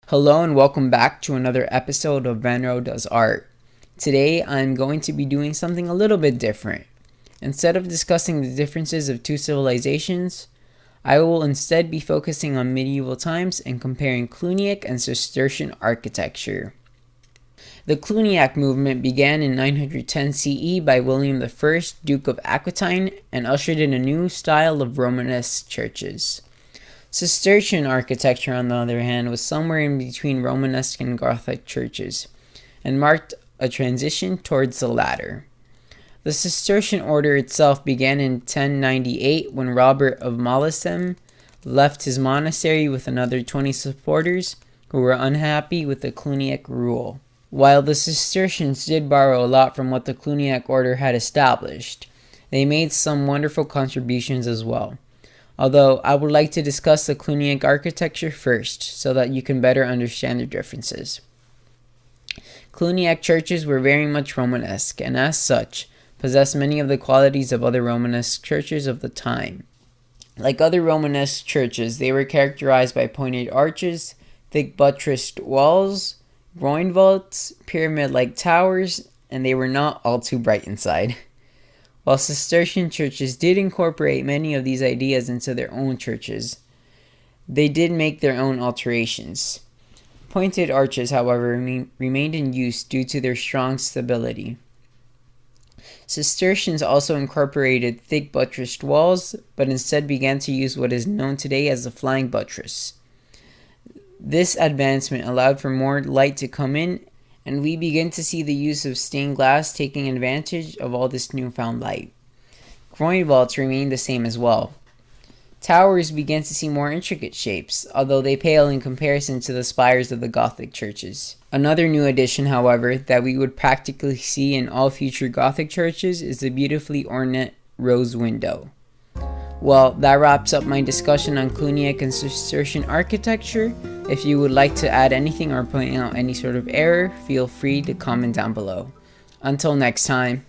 Hello and welcome back to another episode of Venro Does Art. Today I'm going to be doing something a little bit different. Instead of discussing the differences of two civilizations, I will instead be focusing on medieval times and comparing Cluniac and Cistercian architecture. The Cluniac movement began in 910 CE by William I, Duke of Aquitaine, and ushered in a new style of Romanesque churches. Cistercian architecture, on the other hand, was somewhere in between Romanesque and Gothic churches, and marked a transition towards the latter. The Cistercian order itself began in 1098 when Robert of Mollesem left his monastery with another 20 supporters who were unhappy with the Cluniac rule. While the Cistercians did borrow a lot from what the Cluniac order had established, they made some wonderful contributions as well. Although I would like to discuss the Cluniac architecture first so that you can better understand the differences. Cluniac churches were very much Romanesque and as such possessed many of the qualities of other Romanesque churches of the time. Like other Romanesque churches, they were characterized by pointed arches, thick buttressed walls, groin vaults, pyramid-like towers, and they were not all too bright inside. While Cistercian churches did incorporate many of these ideas into their own churches, they did make their own alterations. Pointed arches, however, remained in use due to their strong stability. Cistercians also incorporated thick buttressed walls, but instead began to use what is known today as the flying buttress. This advancement allowed for more light to come in, and we begin to see the use of stained glass taking advantage of all this newfound light. Groin vaults remain the same as well. Towers began to see more intricate shapes, although they pale in comparison to the spires of the Gothic churches. Another new addition, however, that we would practically see in all future Gothic churches is the beautifully ornate rose window. Well, that wraps up my discussion on Cluniac and Cistercian architecture. If you would like to add anything or point out any sort of error, feel free to comment down below. Until next time.